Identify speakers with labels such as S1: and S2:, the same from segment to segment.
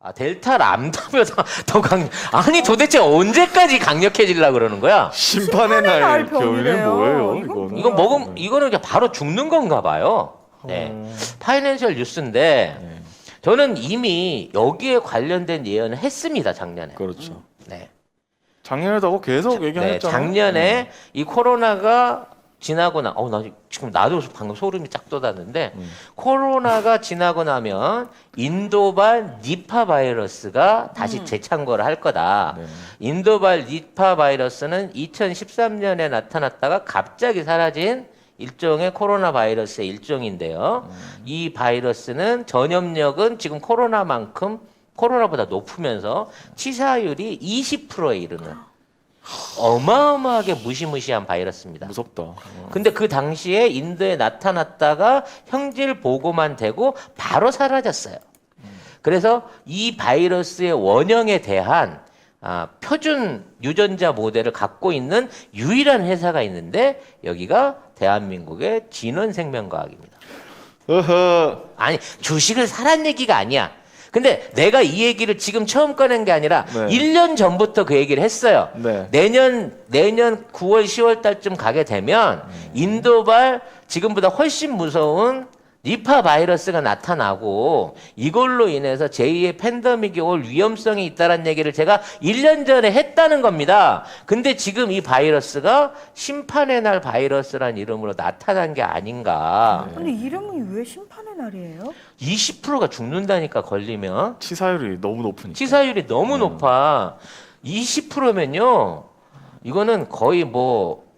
S1: 아, 델타 람다보다 더 강력. 아니 도대체 언제까지 강력해지려고 그러는 거야?
S2: 심판의
S3: 날
S2: 날
S3: 병이래요.
S2: 병이는 뭐예요?
S3: 이건
S2: 이거는?
S1: 이거 먹으면 이거는 그냥 바로 죽는 건가 봐요. 네. 파이낸셜 뉴스인데
S2: 네.
S1: 저는 이미 여기에 관련된 예언을 했습니다, 작년에.
S2: 그렇죠.
S1: 네.
S2: 작년에도 하고 계속
S1: 네,
S2: 얘기했잖아요.
S1: 작년에 이 코로나가 지나고 나 지금 나도 방금 소름이 쫙 돋았는데 코로나가 지나고 나면 인도발 니파 바이러스가 다시 재창궐을 할 거다.
S2: 네.
S1: 인도발 니파 바이러스는 2013년에 나타났다가 갑자기 사라진 일종의 코로나 바이러스의 일종인데요. 이 바이러스는 전염력은 지금 코로나보다 높으면서 치사율이 20%에 이르는 어마어마하게 무시무시한 바이러스입니다.
S2: 무섭다.
S1: 근데 그 당시에 인도에 나타났다가 형질 보고만 되고 바로 사라졌어요. 그래서 이 바이러스의 원형에 대한 표준 유전자 모델을 갖고 있는 유일한 회사가 있는데 여기가 대한민국의 진원생명과학입니다.
S2: 어허.
S1: 아니 주식을 사란 얘기가 아니야. 근데 내가 이 얘기를 지금 처음 꺼낸 게 아니라
S2: 네.
S1: 1년 전부터 그 얘기를 했어요.
S2: 네.
S1: 내년 9월 10월 달쯤 가게 되면 인도발 지금보다 훨씬 무서운 니파 바이러스가 나타나고 이걸로 인해서 제2의 팬데믹이 올 위험성이 있다는 얘기를 제가 1년 전에 했다는 겁니다. 근데 지금 이 바이러스가 심판의 날 바이러스란 이름으로 나타난 게 아닌가.
S3: 근데 이름이 왜 심판의 날이에요?
S1: 20%가 죽는다니까 걸리면.
S2: 치사율이 너무 높으니까.
S1: 치사율이 너무 높아. 20%면요. 이거는 거의 뭐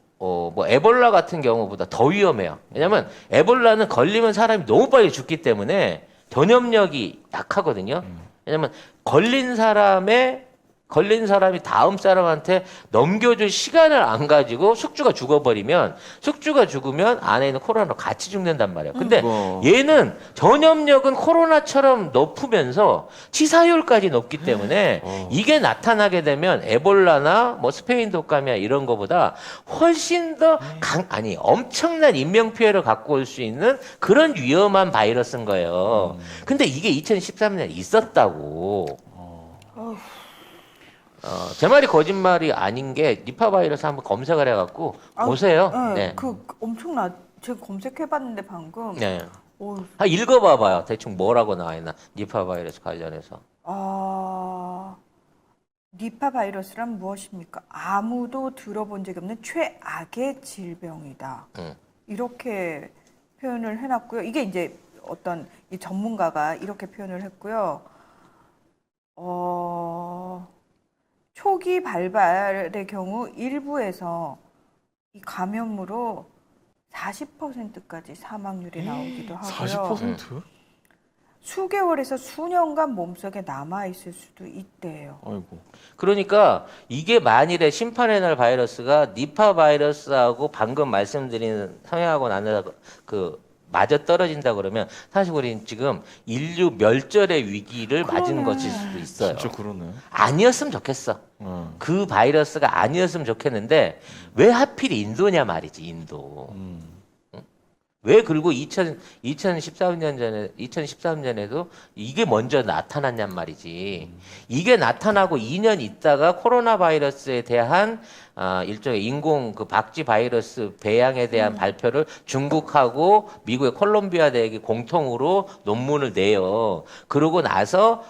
S1: 에볼라 같은 경우보다 더 위험해요. 왜냐면 에볼라는 걸리면 사람이 너무 빨리 죽기 때문에 전염력이 약하거든요. 왜냐면 걸린 사람이 다음 사람한테 넘겨줄 시간을 안 가지고 숙주가 죽으면 안에 있는 코로나로 같이 죽는단 말이에요. 근데 얘는 전염력은 코로나처럼 높으면서 치사율까지 높기 때문에 이게 나타나게 되면 에볼라나 뭐 스페인 독감이나 이런 거보다 훨씬 더 엄청난 인명 피해를 갖고 올 수 있는 그런 위험한 바이러스인 거예요. 근데 이게 2013년에 있었다고. 제 말이 거짓말이 아닌 게 니파 바이러스 한번 검색을 해갖고 보세요. 네.
S3: 그 제가 검색해봤는데 방금.
S1: 네.
S3: 오,
S1: 읽어봐봐요. 대충 뭐라고 나와 있나 니파 바이러스 관련해서.
S3: 니파 바이러스란 무엇입니까? 아무도 들어본 적이 없는 최악의 질병이다. 이렇게 표현을 해놨고요. 이게 이제 어떤 이 전문가가 이렇게 표현을 했고요. 초기 발발의 경우 일부에서 이 감염으로 40%까지 사망률이 나오기도 하고요.
S2: 40%?
S3: 수개월에서 수년간 몸속에 남아있을 수도 있대요.
S2: 아이고.
S1: 그러니까 이게 만일에 심판의 날 바이러스가 니파 바이러스하고 방금 말씀드린 성향하고 나는 맞아 떨어진다 그러면 사실 우리는 지금 인류 멸절의 위기를 맞은 것일 수도 있어요.
S2: 진짜 그러네.
S1: 아니었으면 좋겠어. 그 바이러스가 아니었으면 좋겠는데 왜 하필 인도냐 말이지, 인도. 왜 그리고 2013년에도 이게 먼저 나타났냔 말이지. 이게 나타나고 2년 있다가 코로나 바이러스에 대한 일종의 인공 박쥐 바이러스 배양에 대한 발표를 중국하고 미국의 콜롬비아 대학이 공통으로 논문을 내요. 그러고 나서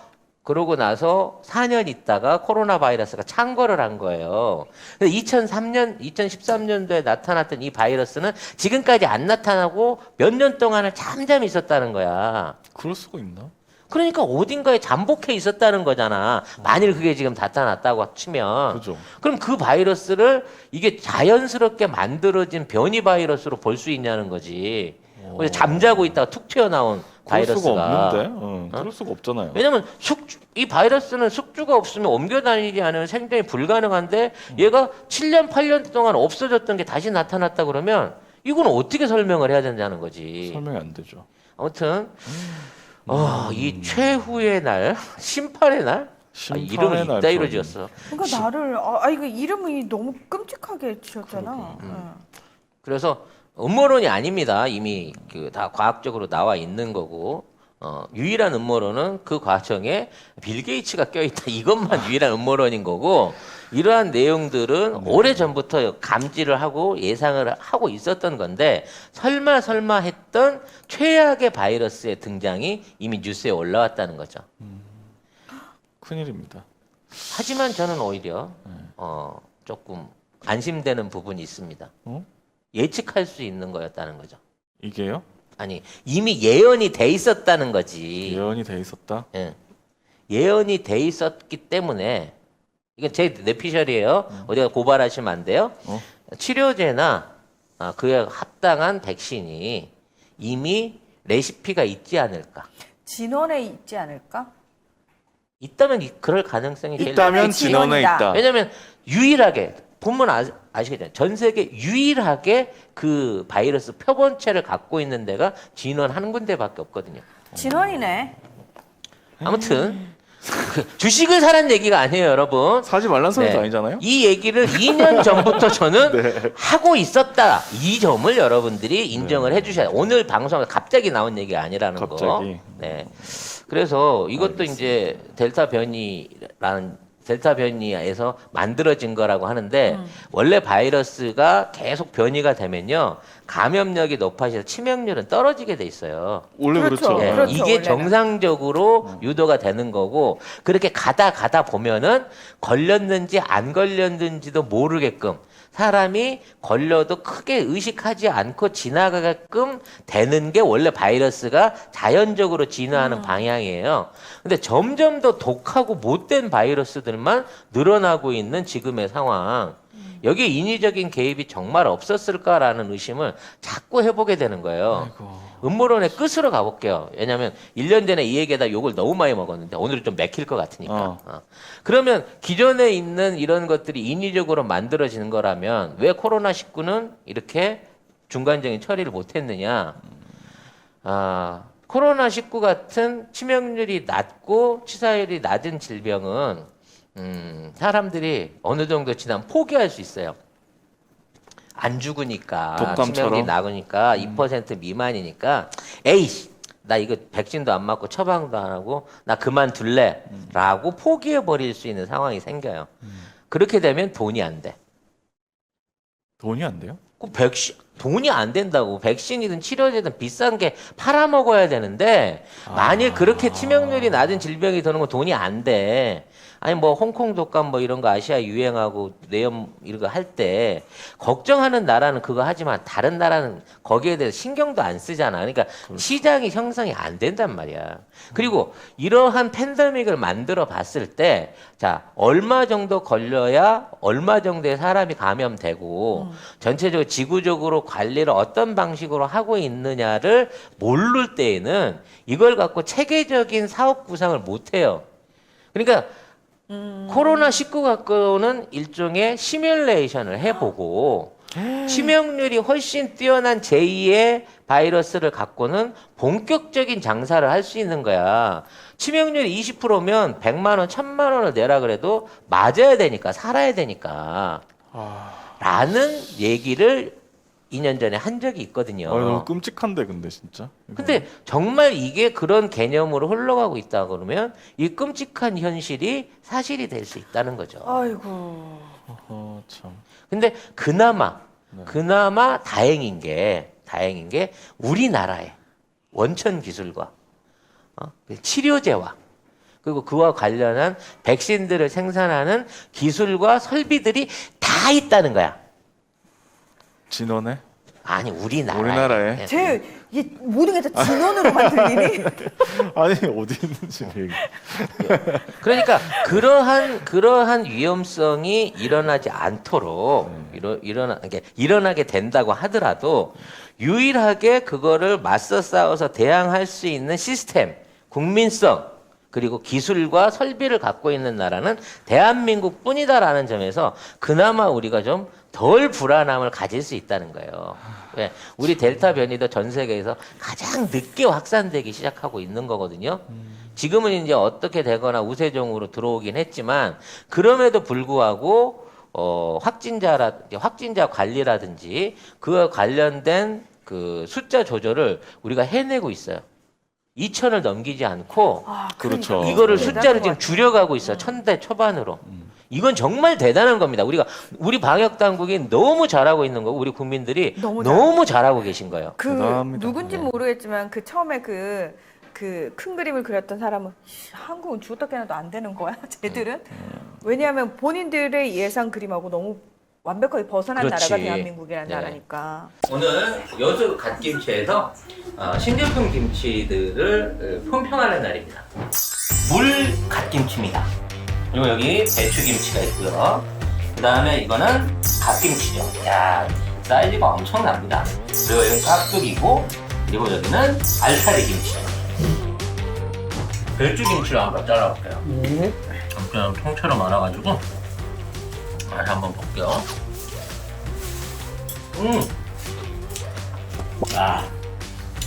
S1: 4년 있다가 코로나 바이러스가 창궐을 한 거예요. 2013년도에 나타났던 이 바이러스는 지금까지 안 나타나고 몇 년 동안을 잠잠히 있었다는 거야.
S2: 그럴 수가 있나?
S1: 그러니까 어딘가에 잠복해 있었다는 거잖아. 만일 그게 지금 나타났다고 치면.
S2: 그죠.
S1: 그럼 그 바이러스를 이게 자연스럽게 만들어진 변이 바이러스로 볼 수 있냐는 거지. 잠자고 있다가 툭 튀어나온
S2: 그럴
S1: 바이러스가.
S2: 수가 없는데. 그럴 수가 없잖아요.
S1: 왜냐면 이 바이러스는 숙주가 없으면 옮겨 다니지 않으면 생존이 불가능한데 얘가 7년, 8년 동안 없어졌던 게 다시 나타났다 그러면 이건 어떻게 설명을 해야 된다는 거지.
S2: 설명이 안 되죠.
S1: 아무튼 이 최후의 날, 심판의 날? 이름을 이따위로 지었어.
S3: 그러니까 이거 이름이 너무 끔찍하게 지었잖아.
S1: 그래서 음모론이 아닙니다. 이미 다 과학적으로 나와 있는 거고 유일한 음모론은 그 과정에 빌 게이츠가 껴있다. 이것만 유일한 음모론인 거고 이러한 내용들은 오래전부터 감지를 하고 예상을 하고 있었던 건데 설마 했던 최악의 바이러스의 등장이 이미 뉴스에 올라왔다는 거죠.
S2: 큰일입니다.
S1: 하지만 저는 오히려 조금 안심되는 부분이 있습니다.
S2: 어?
S1: 예측할 수 있는 거였다는 거죠.
S2: 이게요?
S1: 아니 이미 예언이 돼 있었다는 거지.
S2: 예언이 돼 있었다.
S1: 예. 예언이 돼 있었기 때문에 이건 제 뇌피셜이에요. 어디가 고발하시면 안 돼요. 치료제나 그에 합당한 백신이 이미 레시피가 있지 않을까.
S3: 진원에 있지 않을까?
S1: 있다면 그럴 가능성이 제일
S2: 있다면
S3: 높지.
S2: 진원에 있다.
S1: 왜냐하면 유일하게 본문 아시겠잖아요. 전 세계 유일하게 그 바이러스 표본체를 갖고 있는 데가 진원 한 군데밖에 없거든요.
S3: 진원이네.
S1: 아무튼 주식을 사란 얘기가 아니에요, 여러분.
S2: 사지 말란 소리도
S1: 네.
S2: 아니잖아요.
S1: 이 얘기를 2년 전부터 저는 하고 있었다. 이 점을 여러분들이 인정을 해주셔야 돼요. 오늘 방송에 갑자기 나온 얘기가 아니라는 거.
S2: 갑자기.
S1: 네. 그래서 이것도 이제 델타 변이에서 만들어진 거라고 하는데 원래 바이러스가 계속 변이가 되면요 감염력이 높아져서 치명률은 떨어지게 돼 있어요.
S2: 원래
S3: 그렇죠.
S2: 그렇죠.
S1: 예,
S3: 그렇죠,
S1: 이게
S3: 원래는.
S1: 정상적으로 유도가 되는 거고 그렇게 가다 보면은 걸렸는지 안 걸렸는지도 모르게끔 사람이 걸려도 크게 의식하지 않고 지나가게끔 되는 게 원래 바이러스가 자연적으로 진화하는 방향이에요. 근데 점점 더 독하고 못된 바이러스들만 늘어나고 있는 지금의 상황. 여기에 인위적인 개입이 정말 없었을까라는 의심을 자꾸 해보게 되는 거예요. 음모론의 끝으로 가볼게요. 왜냐하면 1년 전에 이 얘기에다 욕을 너무 많이 먹었는데 오늘은 좀 맥힐 것 같으니까. 그러면 기존에 있는 이런 것들이 인위적으로 만들어지는 거라면 왜 코로나19는 이렇게 중간적인 처리를 못했느냐. 코로나19 같은 치명률이 낮고 치사율이 낮은 질병은 사람들이 어느 정도 지나면 포기할 수 있어요. 안 죽으니까
S2: 독감처럼?
S1: 치명률이 나으니까 2% 미만이니까 에이씨 나 이거 백신도 안 맞고 처방도 안 하고 나 그만둘래 라고 포기해 버릴 수 있는 상황이 생겨요. 그렇게 되면 돈이 안 돼.
S2: 돈이 안 돼요?
S1: 그 백신 돈이 안 된다고. 백신이든 치료제든 비싼 게 팔아먹어야 되는데 만일 그렇게 치명률이 낮은 질병이 드는 건 돈이 안 돼. 아니 뭐 홍콩 독감 뭐 이런 거 아시아 유행하고 뇌염 이런 거 할 때 걱정하는 나라는 그거 하지만 다른 나라는 거기에 대해서 신경도 안 쓰잖아. 그러니까 시장이 형성이 안 된단 말이야. 그리고 이러한 팬데믹을 만들어 봤을 때 자, 얼마 정도 걸려야 얼마 정도의 사람이 감염되고 전체적으로 지구적으로 관리를 어떤 방식으로 하고 있느냐를 모를 때에는 이걸 갖고 체계적인 사업 구상을 못 해요. 그러니까 코로나19 갖고는 일종의 시뮬레이션을 해보고 치명률이 훨씬 뛰어난 제2의 바이러스를 갖고는 본격적인 장사를 할 수 있는 거야. 치명률이 20%면 100만 원, 1000만 원을 내라 그래도 맞아야 되니까 살아야 되니까 라는 얘기를 2년 전에 한 적이 있거든요.
S2: 너무 끔찍한데 근데 진짜.
S1: 근데 정말 이게 그런 개념으로 흘러가고 있다 그러면 이 끔찍한 현실이 사실이 될 수 있다는 거죠.
S3: 아이고.
S2: 참.
S1: 근데 그나마 다행인 게 우리나라의 원천 기술과 치료제와 그리고 그와 관련한 백신들을 생산하는 기술과 설비들이 다 있다는 거야.
S2: 진원에?
S1: 아니 우리나라에.
S2: 우리나라에?
S3: 이 모든 게 다 진원으로만 들리니?
S2: 아니 어디 있는지 얘기.
S1: 그러니까 그러한 위험성이 일어나지 않도록 일어나게 된다고 하더라도 유일하게 그거를 맞서 싸워서 대항할 수 있는 시스템, 국민성 그리고 기술과 설비를 갖고 있는 나라는 대한민국뿐이다라는 점에서 그나마 우리가 좀 덜 불안함을 가질 수 있다는 거예요. 왜? 우리 델타 변이도 전 세계에서 가장 늦게 확산되기 시작하고 있는 거거든요. 지금은 이제 어떻게 되거나 우세종으로 들어오긴 했지만 그럼에도 불구하고 확진자 관리라든지 그와 관련된 그 숫자 조절을 우리가 해내고 있어요. 2,000을 넘기지 않고
S3: 아,
S2: 그렇죠.
S3: 그러니까
S1: 이거를
S3: 대단한
S1: 숫자를
S3: 것
S1: 지금
S3: 같아요.
S1: 줄여가고 있어. 1,000대 초반으로. 이건 정말 대단한 겁니다. 우리 방역 당국이 너무 잘하고 있는 거고 우리 국민들이
S3: 너무
S1: 너무 잘하고 계신 거예요.
S3: 그
S2: 대단합니다.
S3: 누군지
S1: 네.
S3: 모르겠지만 그 처음에 그 큰 그림을 그렸던 사람은 한국은 죽었다 깨어나도 안 되는 거야. 쟤들은 왜냐하면 본인들의 예상 그림하고 너무 완벽하게 벗어난
S1: 그렇지.
S3: 나라가 대한민국이라는
S1: 네.
S3: 나라니까.
S1: 오늘은 여수 갓김치에서 신제품 김치들을 품평하는 날입니다. 물 갓김치입니다. 그리고 여기 배추김치가 있고요. 그 다음에 이거는 갓김치죠. 야, 사이즈가 엄청납니다. 그리고 여기는 깍두기고, 그리고 여기는 알타리 김치. 배추김치를 한번 잘라볼게요. 엄청 통째로 말아가지고 맛 한번 볼게요. 아,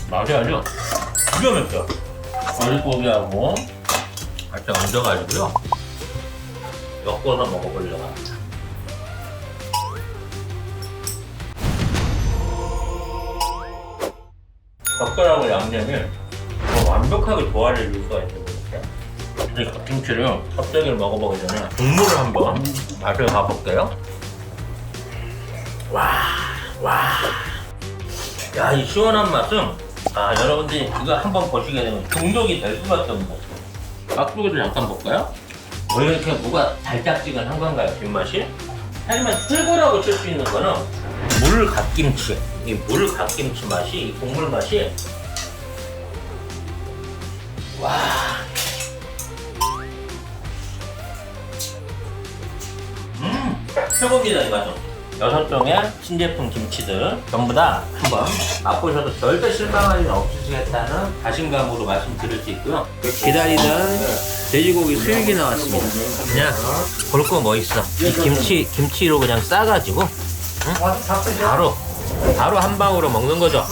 S1: 맛이 아주 기가 막혀. 어리고기하고 같이 얹어가지고요. 엮어서 먹어보려고 합니다. 젓가락을 양념이 완벽하게 조화를 이룰 수가 있는 것 같아요. 이 갓김치를 껍데기를 먹어보기 전에 국물을 한번 맛을 봐볼게요. 야, 이 시원한 맛은 여러분들이 이거 한번 보시게 되면 중독이 될 수밖에 없는 것 같아요. 깍두기도 잠깐 볼까요? 왜 이렇게 무가 달짝지근한 건가요, 뒷맛이? 하지만 최고라고 칠 수 있는 거는 물 갓김치. 이 물 갓김치 맛이, 이 국물 맛이 최고입니다, 이 맛은. 6종의 신제품 김치들 전부 다 한번 맛보셔도 절대 실망할 일 없으시겠다는 자신감으로 말씀드릴 수 있고요. 기다리던 돼지고기 수육이 나왔습니다. 그냥 볼 거 뭐 있어. 이 김치로 그냥 싸가지고 바로 한 방으로 먹는 거죠.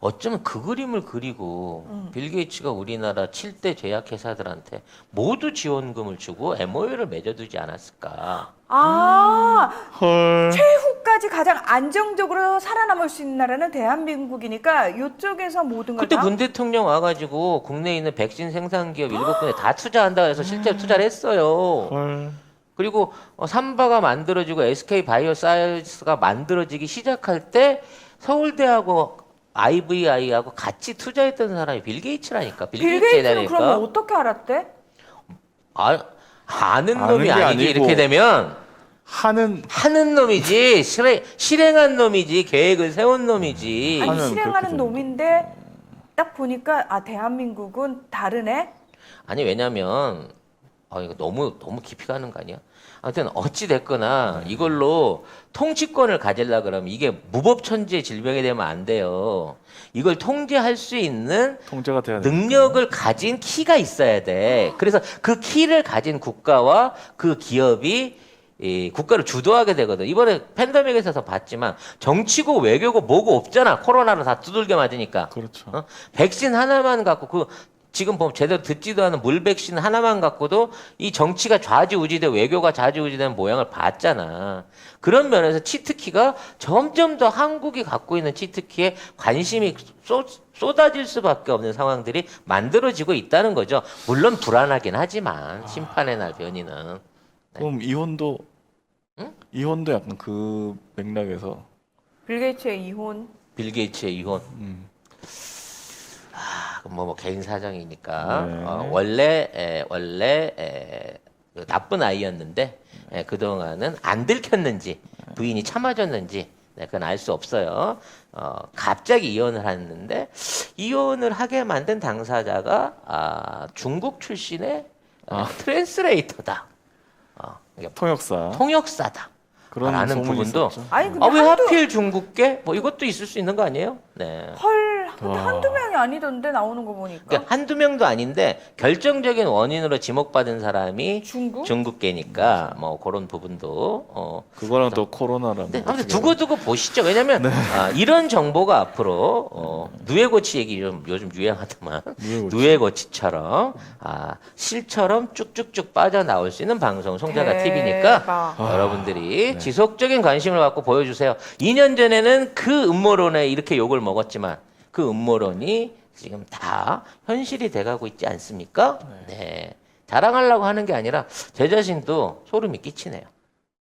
S1: 어쩌면 그 그림을 그리고 빌 게이츠가 우리나라 7대 제약회사들한테 모두 지원금을 주고 MOU를 맺어두지 않았을까.
S2: 헐.
S3: 최후까지 가장 안정적으로 살아남을 수 있는 나라는 대한민국이니까 이쪽에서 모든 걸
S1: 그때
S3: 다
S1: 문 대통령 와가지고 국내에 있는 백신 생산 기업 7군데 다 투자한다고 해서 실제로 투자를 했어요.
S2: 헐.
S1: 그리고 삼바가 만들어지고 SK 바이오사이언스가 만들어지기 시작할 때 서울대하고 IVI하고 같이 투자했던 사람이 빌 게이츠라니까. 빌
S3: 빌
S1: 게이츠
S3: 게이츠는 그러면
S1: 얘기하니까.
S3: 어떻게 알았대?
S1: 아는
S2: 아는
S1: 놈이
S2: 게
S1: 아니지.
S2: 아니고.
S1: 이렇게 되면 하는 놈이지. 실행한 놈이지. 계획을 세운 놈이지.
S3: 아니
S2: 하는
S3: 실행하는
S2: 그렇게 되는
S3: 놈인데 딱 보니까 대한민국은 다르네.
S1: 아니 왜냐면 이거 너무 깊이 가는 거 아니야? 아무튼 어찌 됐거나 이걸로 통치권을 가지려 그러면 이게 무법천지의 질병이 되면 안 돼요. 이걸 통제할 수 있는
S2: 통제가 돼야 돼.
S1: 능력을 가진 키가 있어야 돼. 그래서 그 키를 가진 국가와 그 기업이 이 국가를 주도하게 되거든. 이번에 팬데믹에서 봤지만 정치고 외교고 뭐고 없잖아. 코로나로 다 두들겨 맞으니까.
S2: 그렇죠.
S1: 백신 하나만 갖고 지금 보면 제대로 듣지도 않은 물 백신 하나만 갖고도 이 정치가 좌지우지돼 외교가 좌지우지되는 모양을 봤잖아. 그런 면에서 치트키가 점점 더 한국이 갖고 있는 치트키에 관심이 쏟아질 수밖에 없는 상황들이 만들어지고 있다는 거죠. 물론 불안하긴 하지만 심판의 날 변이는.
S2: 그럼 이혼도 약간 그 맥락에서
S3: 빌 게이츠의 이혼.
S1: 빌 게이츠의 이혼. 뭐 개인 사정이니까
S2: 네.
S1: 원래 나쁜 아이였는데 그동안은 안 들켰는지 부인이 참아줬는지 그건 알 수 없어요. 갑자기 이혼을 했는데 이혼을 하게 만든 당사자가 중국 출신의 트랜스레이터다. 그러니까 통역사다.
S2: 그런
S1: 라는
S2: 소문이
S1: 부분도
S2: 있었죠.
S3: 아니 근데
S1: 왜 하필 중국계? 뭐 이것도 있을 수 있는 거 아니에요? 네.
S3: 헐 근데 한두 명이 아니던데 나오는 거 보니까.
S1: 그러니까 한두 명도 아닌데 결정적인 원인으로 지목받은 사람이
S3: 중국?
S1: 중국계니까 뭐 그런 부분도
S2: 그거랑 또 코로나랑
S1: 네,
S2: 뭐
S1: 아무튼
S2: 어떻게
S1: 두고두고 보시죠. 왜냐면 이런 정보가 앞으로 누에고치 얘기 요즘 유행하더만 누에고치처럼 실처럼 쭉쭉쭉 빠져나올 수 있는 방송 송자가 TV니까
S3: 대박.
S1: 여러분들이 지속적인 관심을 갖고 보여주세요. 2년 전에는 그 음모론에 이렇게 욕을 먹었지만 그 음모론이 지금 다 현실이 돼가고 있지 않습니까? 네. 자랑하려고 하는 게 아니라 제 자신도 소름이 끼치네요.